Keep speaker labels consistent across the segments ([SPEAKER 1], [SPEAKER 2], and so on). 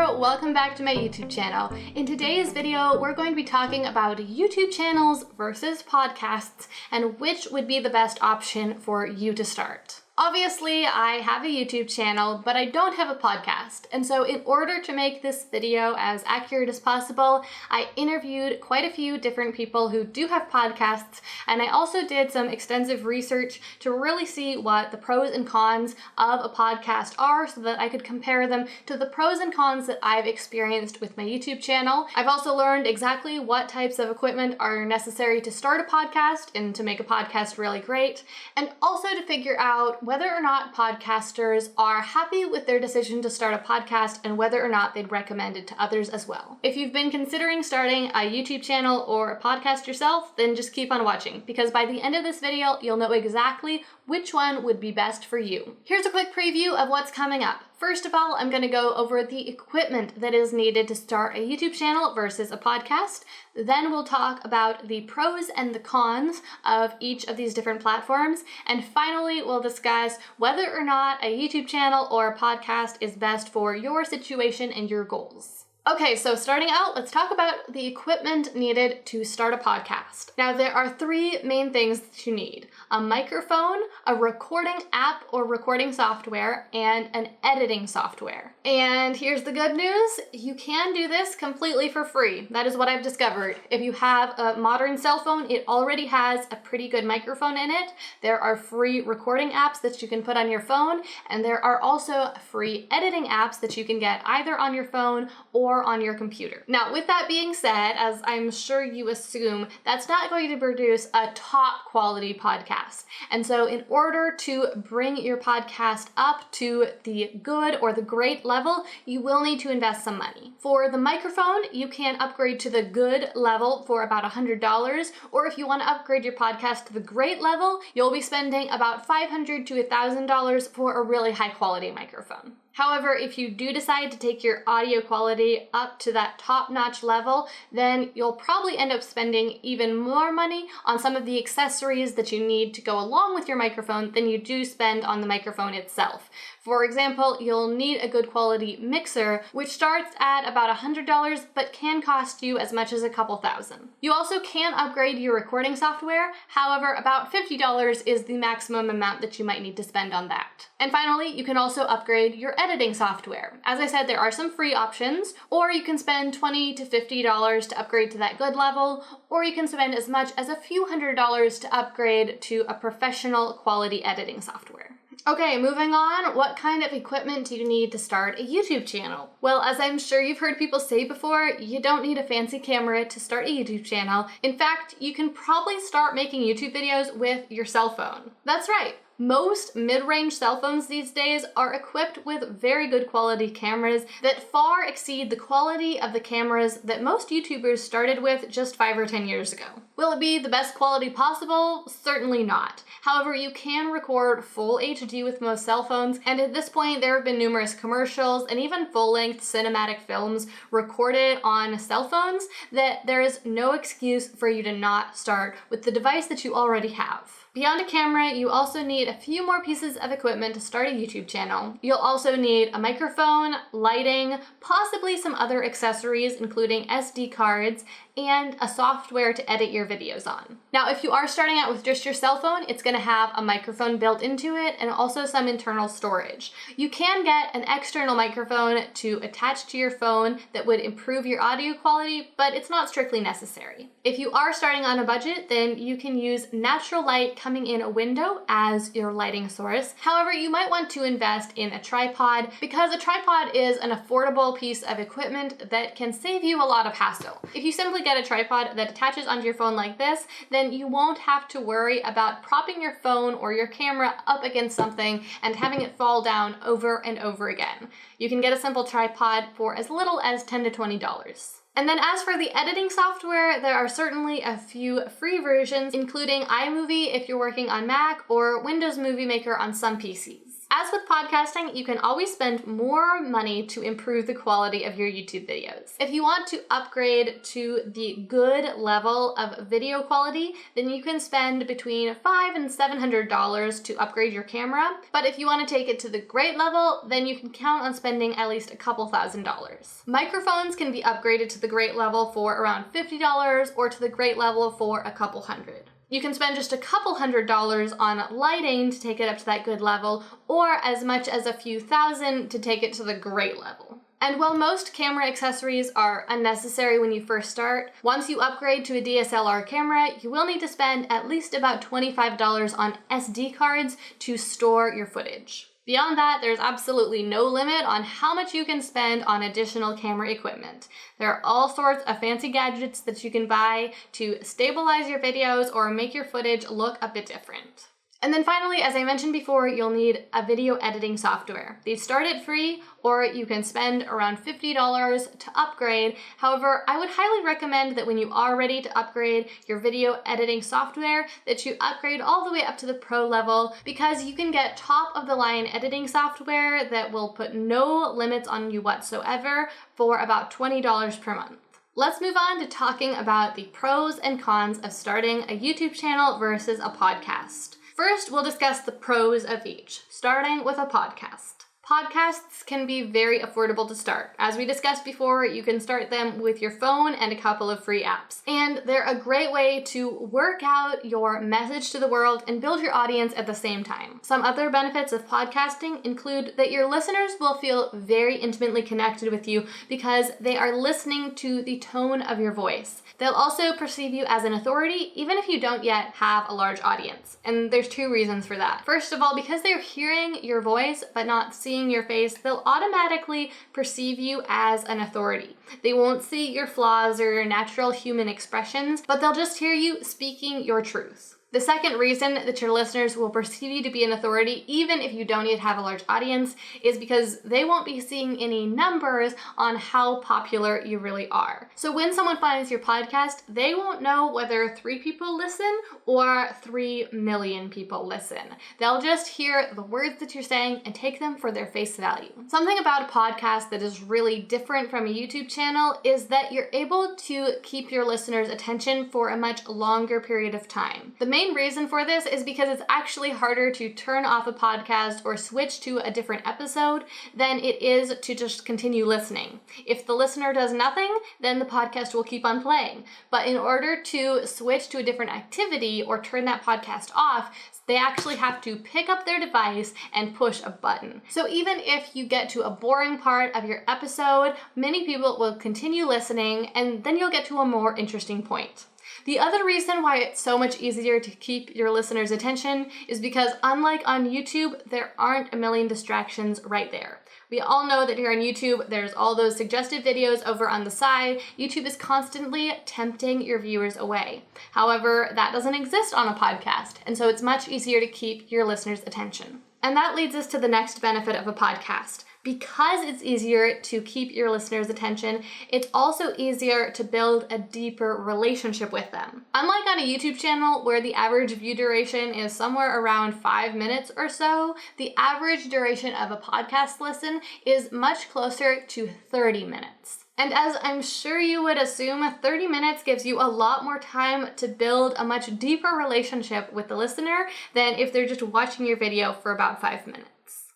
[SPEAKER 1] there, welcome back to my YouTube channel. In today's video, we're going to be talking about YouTube channels versus podcasts and which would be the best option for you to start. Obviously, I have a YouTube channel, but I don't have a podcast. And so in order to make this video as accurate as possible, I interviewed quite a few different people who do have podcasts, and I also did some extensive research to really see what the pros and cons of a podcast are so that I could compare them to the pros and cons that I've experienced with my YouTube channel. I've also learned exactly what types of equipment are necessary to start a podcast and to make a podcast really great, and also to figure out whether or not podcasters are happy with their decision to start a podcast and whether or not they'd recommend it to others as well. If you've been considering starting a YouTube channel or a podcast yourself, then just keep on watching, because by the end of this video, you'll know exactly which one would be best for you. Here's a quick preview of what's coming up. First of all, I'm going to go over the equipment that is needed to start a YouTube channel versus a podcast. Then we'll talk about the pros and the cons of each of these different platforms. And finally, we'll discuss whether or not a YouTube channel or a podcast is best for your situation and your goals. Okay, so starting out, let's talk about the equipment needed to start a podcast. Now, there are three main things that you need: a microphone, a recording app or recording software, and an editing software. And here's the good news: you can do this completely for free. That is what I've discovered. If you have a modern cell phone, it already has a pretty good microphone in it. There are free recording apps that you can put on your phone, and there are also free editing apps that you can get either on your phone or on your computer. Now, with that being said, as I'm sure you assume, that's not going to produce a top quality podcast. And so in order to bring your podcast up to the good or the great level, you will need to invest some money. For the microphone, you can upgrade to the good level for about $100, or if you want to upgrade your podcast to the great level, you'll be spending about $500 to $1,000 for a really high quality microphone. However, if you do decide to take your audio quality up to that top-notch level, then you'll probably end up spending even more money on some of the accessories that you need to go along with your microphone than you do spend on the microphone itself. For example, you'll need a good quality mixer, which starts at about $100 but can cost you as much as a couple thousand. You also can upgrade your recording software. However, about $50 is the maximum amount that you might need to spend on that. And finally, you can also upgrade your editing software. As I said, there are some free options, or you can spend $20 to $50 to upgrade to that good level, or you can spend as much as a few $100s to upgrade to a professional quality editing software. Okay, moving on, what kind of equipment do you need to start a YouTube channel? Well, as I'm sure you've heard people say before, you don't need a fancy camera to start a YouTube channel. In fact, you can probably start making YouTube videos with your cell phone. That's right. Most mid-range cell phones these days are equipped with very good quality cameras that far exceed the quality of the cameras that most YouTubers started with just 5 or 10 years ago. Will it be the best quality possible? Certainly not. However, you can record full HD with most cell phones, and at this point there have been numerous commercials and even full-length cinematic films recorded on cell phones that there is no excuse for you to not start with the device that you already have. Beyond a camera, you also need a few more pieces of equipment to start a YouTube channel. You'll also need a microphone, lighting, possibly some other accessories including SD cards, and a software to edit your videos on. Now, if you are starting out with just your cell phone, it's going to have a microphone built into it and also some internal storage. You can get an external microphone to attach to your phone that would improve your audio quality, but it's not strictly necessary. If you are starting on a budget, then you can use natural light coming in a window as your lighting source. However, you might want to invest in a tripod, because a tripod is an affordable piece of equipment that can save you a lot of hassle. If you simply get a tripod that attaches onto your phone like this, then you won't have to worry about propping your phone or your camera up against something and having it fall down over and over again. You can get a simple tripod for as little as $10 to $20. And then as for the editing software, there are certainly a few free versions, including iMovie if you're working on Mac or Windows Movie Maker on some PCs. As with podcasting, you can always spend more money to improve the quality of your YouTube videos. If you want to upgrade to the good level of video quality, then you can spend between $500 and $700 to upgrade your camera. But if you want to take it to the great level, then you can count on spending at least a couple $1,000s. Microphones can be upgraded to the great level for around $50 or to the great level for a couple hundred. You can spend just a couple $100s on lighting to take it up to that good level, or as much as a few thousand to take it to the great level. And while most camera accessories are unnecessary when you first start, once you upgrade to a DSLR camera, you will need to spend at least about $25 on SD cards to store your footage. Beyond that, there's absolutely no limit on how much you can spend on additional camera equipment. There are all sorts of fancy gadgets that you can buy to stabilize your videos or make your footage look a bit different. And then finally, as I mentioned before, you'll need a video editing software. These start at free, or you can spend around $50 to upgrade. However, I would highly recommend that when you are ready to upgrade your video editing software, that you upgrade all the way up to the pro level, because you can get top of the line editing software that will put no limits on you whatsoever for about $20 per month. Let's move on to talking about the pros and cons of starting a YouTube channel versus a podcast. First, we'll discuss the pros of each, starting with a podcast. Podcasts can be very affordable to start. As we discussed before, you can start them with your phone and a couple of free apps. And they're a great way to work out your message to the world and build your audience at the same time. Some other benefits of podcasting include that your listeners will feel very intimately connected with you because they are listening to the tone of your voice. They'll also perceive you as an authority, even if you don't yet have a large audience. And there's two reasons for that. First of all, because they're hearing your voice but not seeing your face, they'll automatically perceive you as an authority. They won't see your flaws or your natural human expressions, but they'll just hear you speaking your truth. The second reason that your listeners will perceive you to be an authority, even if you don't yet have a large audience, is because they won't be seeing any numbers on how popular you really are. So when someone finds your podcast, they won't know whether 3 people listen or 3 million people listen. They'll just hear the words that you're saying and take them for their face value. Something about a podcast that is really different from a YouTube channel is that you're able to keep your listeners' attention for a much longer period of time. The main reason for this is because it's actually harder to turn off a podcast or switch to a different episode than it is to just continue listening. If the listener does nothing, then the podcast will keep on playing. But in order to switch to a different activity or turn that podcast off, they actually have to pick up their device and push a button. So even if you get to a boring part of your episode, many people will continue listening, and then you'll get to a more interesting point. The other reason why it's so much easier to keep your listeners' attention is because, unlike on YouTube, there aren't a million distractions right there. We all know that here on YouTube, there's all those suggested videos over on the side. YouTube is constantly tempting your viewers away. However, that doesn't exist on a podcast, and so it's much easier to keep your listeners' attention. And that leads us to the next benefit of a podcast. Because it's easier to keep your listeners' attention, it's also easier to build a deeper relationship with them. Unlike on a YouTube channel where the average view duration is somewhere around 5 minutes or so, the average duration of a podcast listen is much closer to 30 minutes. And as I'm sure you would assume, 30 minutes gives you a lot more time to build a much deeper relationship with the listener than if they're just watching your video for about 5 minutes.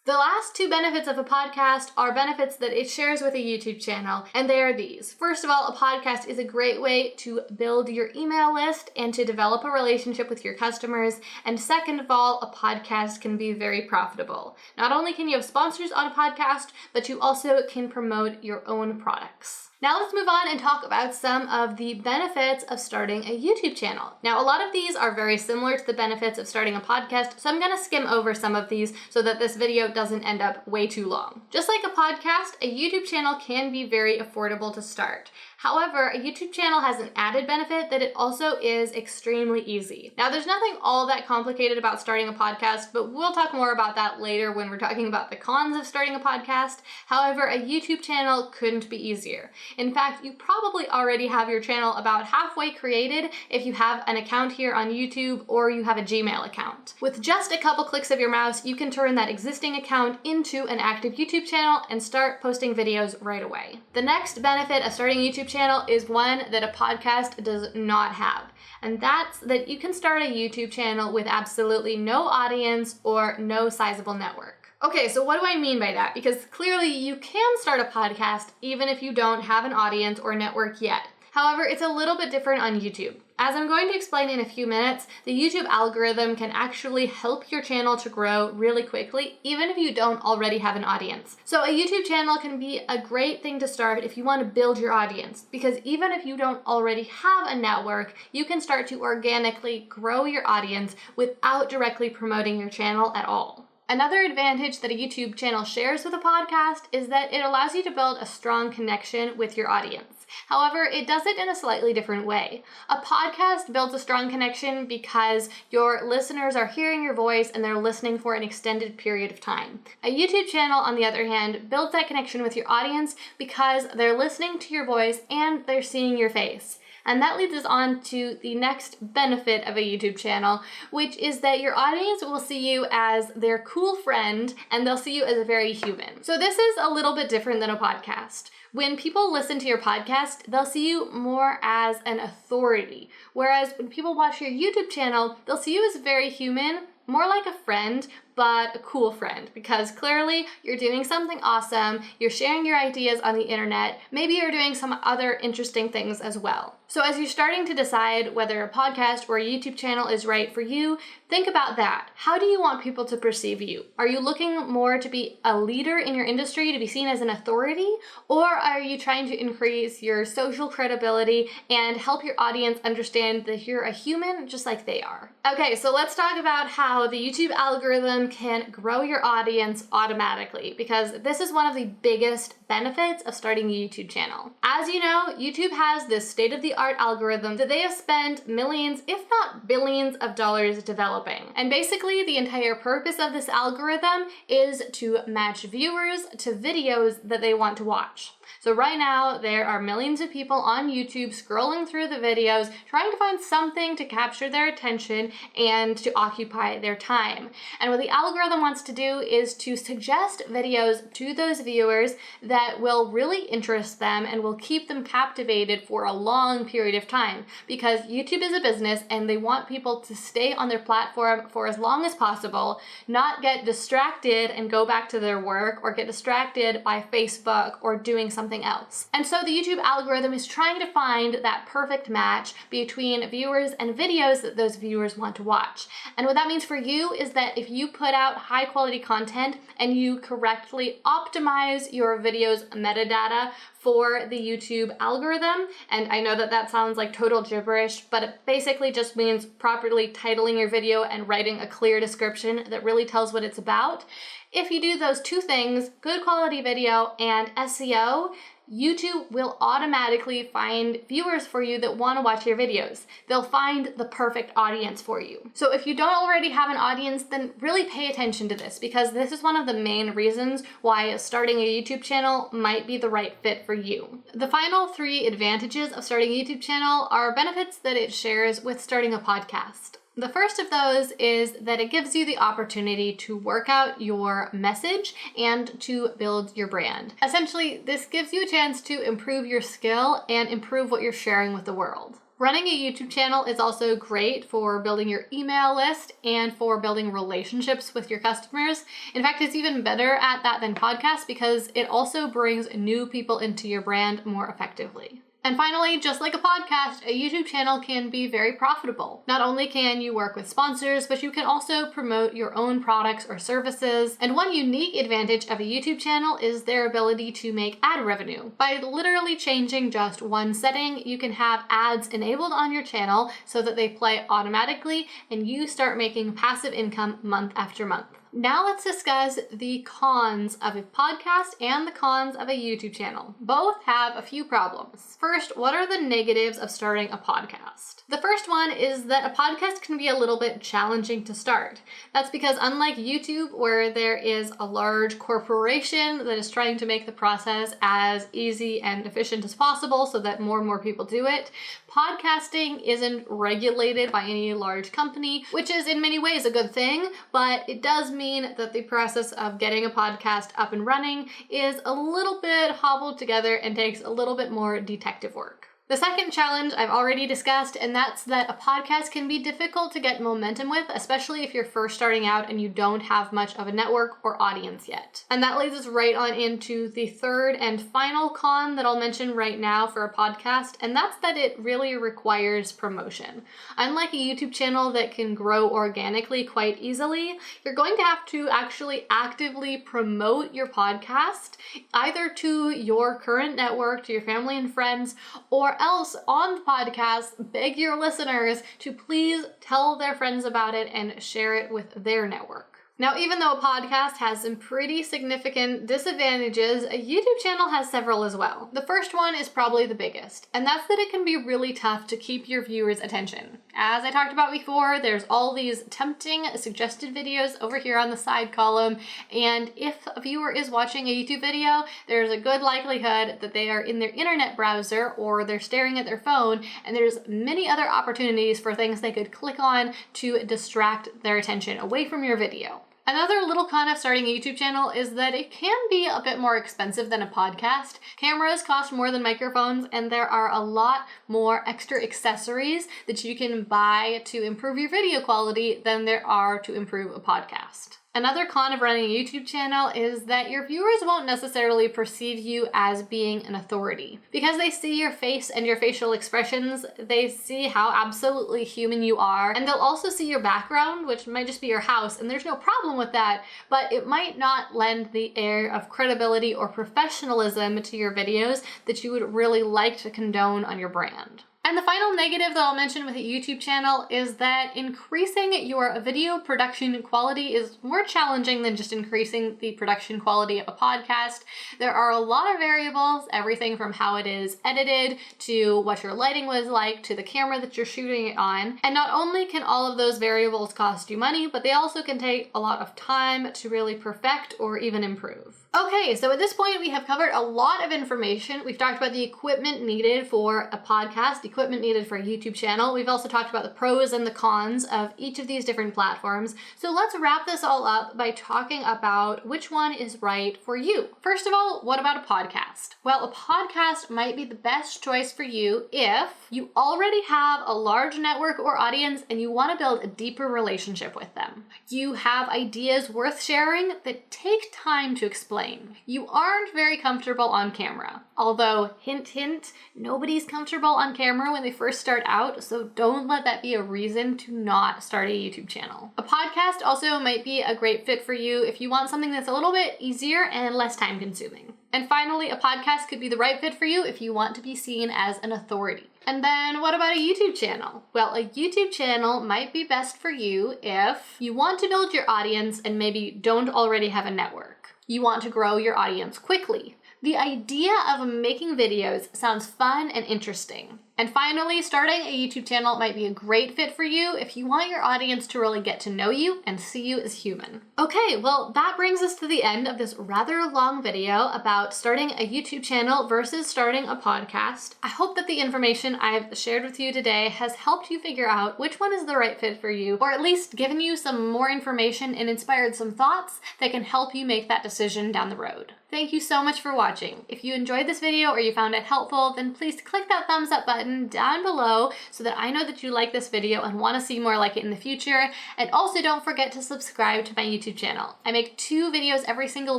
[SPEAKER 1] The last 2 benefits of a podcast are benefits that it shares with a YouTube channel, and they are these. First of all, a podcast is a great way to build your email list and to develop a relationship with your customers. And second of all, a podcast can be very profitable. Not only can you have sponsors on a podcast, but you also can promote your own products. Now let's move on and talk about some of the benefits of starting a YouTube channel. Now, a lot of these are very similar to the benefits of starting a podcast, so I'm gonna skim over some of these so that this video doesn't end up way too long. Just like a podcast, a YouTube channel can be very affordable to start. However, a YouTube channel has an added benefit that it also is extremely easy. Now, there's nothing all that complicated about starting a podcast, but we'll talk more about that later when we're talking about the cons of starting a podcast. However, a YouTube channel couldn't be easier. In fact, you probably already have your channel about halfway created if you have an account here on YouTube or you have a Gmail account. With just a couple clicks of your mouse, you can turn that existing account into an active YouTube channel and start posting videos right away. The next benefit of starting a YouTube channel is one that a podcast does not have, and that's that you can start a YouTube channel with absolutely no audience or no sizable network. Okay, so what do I mean by that? Because clearly you can start a podcast even if you don't have an audience or network yet. However, it's a little bit different on YouTube. As I'm going to explain in a few minutes, the YouTube algorithm can actually help your channel to grow really quickly, even if you don't already have an audience. So a YouTube channel can be a great thing to start if you want to build your audience, because even if you don't already have a network, you can start to organically grow your audience without directly promoting your channel at all. Another advantage that a YouTube channel shares with a podcast is that it allows you to build a strong connection with your audience. However, it does it in a slightly different way. A podcast builds a strong connection because your listeners are hearing your voice and they're listening for an extended period of time. A YouTube channel, on the other hand, builds that connection with your audience because they're listening to your voice and they're seeing your face. And that leads us on to the next benefit of a YouTube channel, which is that your audience will see you as their cool friend and they'll see you as a very human. So this is a little bit different than a podcast. When people listen to your podcast, they'll see you more as an authority. Whereas when people watch your YouTube channel, they'll see you as very human, more like a friend, but a cool friend, because clearly you're doing something awesome, you're sharing your ideas on the internet, maybe you're doing some other interesting things as well. So as you're starting to decide whether a podcast or a YouTube channel is right for you, think about that. How do you want people to perceive you? Are you looking more to be a leader in your industry, to be seen as an authority? Or are you trying to increase your social credibility and help your audience understand that you're a human just like they are? Okay, so let's talk about how the YouTube algorithm can grow your audience automatically, because this is one of the biggest benefits of starting a YouTube channel. As you know, YouTube has this state-of-the-art algorithm that they have spent millions, if not billions of dollars developing. And basically, the entire purpose of this algorithm is to match viewers to videos that they want to watch. So right now, there are millions of people on YouTube scrolling through the videos, trying to find something to capture their attention and to occupy their time. And what the algorithm wants to do is to suggest videos to those viewers that will really interest them and will keep them captivated for a long period of time. Because YouTube is a business and they want people to stay on their platform for as long as possible, not get distracted and go back to their work, or get distracted by Facebook or doing something else. And so the YouTube algorithm is trying to find that perfect match between viewers and videos that those viewers want to watch. And what that means for you is that if you put out high quality content and you correctly optimize your video's metadata for the YouTube algorithm, and I know that that sounds like total gibberish, but it basically just means properly titling your video and writing a clear description that really tells what it's about. If you do those two things, good quality video and SEO, YouTube will automatically find viewers for you that want to watch your videos. They'll find the perfect audience for you. So if you don't already have an audience, then really pay attention to this, because this is one of the main reasons why starting a YouTube channel might be the right fit for you. The final 3 advantages of starting a YouTube channel are benefits that it shares with starting a podcast. The first of those is that it gives you the opportunity to work out your message and to build your brand. Essentially, this gives you a chance to improve your skill and improve what you're sharing with the world. Running a YouTube channel is also great for building your email list and for building relationships with your customers. In fact, it's even better at that than podcasts because it also brings new people into your brand more effectively. And finally, just like a podcast, a YouTube channel can be very profitable. Not only can you work with sponsors, but you can also promote your own products or services. And one unique advantage of a YouTube channel is their ability to make ad revenue. By literally changing just one setting, you can have ads enabled on your channel so that they play automatically and you start making passive income month after month. Now let's discuss the cons of a podcast and the cons of a YouTube channel. Both have a few problems. First, what are the negatives of starting a podcast? The first one is that a podcast can be a little bit challenging to start. That's because unlike YouTube, where there is a large corporation that is trying to make the process as easy and efficient as possible so that more and more people do it, podcasting isn't regulated by any large company, which is in many ways a good thing, but it does mean that the process of getting a podcast up and running is a little bit hobbled together and takes a little bit more detective work. The second challenge I've already discussed, and that's that a podcast can be difficult to get momentum with, especially if you're first starting out and you don't have much of a network or audience yet. And that leads us right on into the third and final con that I'll mention right now for a podcast, and that's that it really requires promotion. Unlike a YouTube channel that can grow organically quite easily, you're going to have to actually actively promote your podcast, either to your current network, to your family and friends, or else on the podcast, beg your listeners to please tell their friends about it and share it with their network. Now, even though a podcast has some pretty significant disadvantages, a YouTube channel has several as well. The first one is probably the biggest, and that's that it can be really tough to keep your viewers' attention. As I talked about before, there's all these tempting suggested videos over here on the side column, and if a viewer is watching a YouTube video, there's a good likelihood that they are in their internet browser or they're staring at their phone, and there's many other opportunities for things they could click on to distract their attention away from your video. Another little con of starting a YouTube channel is that it can be a bit more expensive than a podcast. Cameras cost more than microphones, and there are a lot more extra accessories that you can buy to improve your video quality than there are to improve a podcast. Another con of running a YouTube channel is that your viewers won't necessarily perceive you as being an authority. Because they see your face and your facial expressions, they see how absolutely human you are, and they'll also see your background, which might just be your house, and there's no problem with that, but it might not lend the air of credibility or professionalism to your videos that you would really like to condone on your brand. And the final negative that I'll mention with a YouTube channel is that increasing your video production quality is more challenging than just increasing the production quality of a podcast. There are a lot of variables, everything from how it is edited to what your lighting was like to the camera that you're shooting it on. And not only can all of those variables cost you money, but they also can take a lot of time to really perfect or even improve. Okay, so at this point we have covered a lot of information. We've talked about the equipment needed for a podcast, equipment needed for a YouTube channel. We've also talked about the pros and the cons of each of these different platforms. So let's wrap this all up by talking about which one is right for you. First of all, what about a podcast? Well, a podcast might be the best choice for you if you already have a large network or audience and you want to build a deeper relationship with them. You have ideas worth sharing that take time to explain. You aren't very comfortable on camera. Although, hint, hint, nobody's comfortable on camera when they first start out, so don't let that be a reason to not start a YouTube channel. A podcast also might be a great fit for you if you want something that's a little bit easier and less time consuming. And finally, a podcast could be the right fit for you if you want to be seen as an authority. And then what about a YouTube channel? Well, a YouTube channel might be best for you if you want to build your audience and maybe don't already have a network. You want to grow your audience quickly. The idea of making videos sounds fun and interesting. And finally, starting a YouTube channel might be a great fit for you if you want your audience to really get to know you and see you as human. Okay, well, that brings us to the end of this rather long video about starting a YouTube channel versus starting a podcast. I hope that the information I've shared with you today has helped you figure out which one is the right fit for you, or at least given you some more information and inspired some thoughts that can help you make that decision down the road. Thank you so much for watching. If you enjoyed this video or you found it helpful, then please click that thumbs up button down below so that I know that you like this video and want to see more like it in the future. And also don't forget to subscribe to my YouTube channel. I make 2 videos every single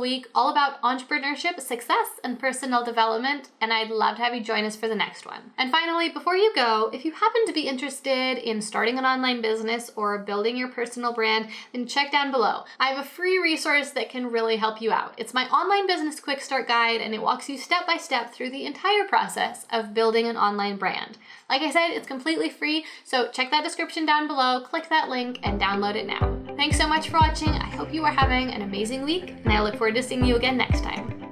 [SPEAKER 1] week all about entrepreneurship, success, and personal development, and I'd love to have you join us for the next one. And finally, before you go, if you happen to be interested in starting an online business or building your personal brand, then check down below. I have a free resource that can really help you out. It's my online business quick start guide, and it walks you step by step through the entire process of building an online brand. Like I said, it's completely free, so check that description down below, click that link, and download it now. Thanks so much for watching. I hope you are having an amazing week, and I look forward to seeing you again next time.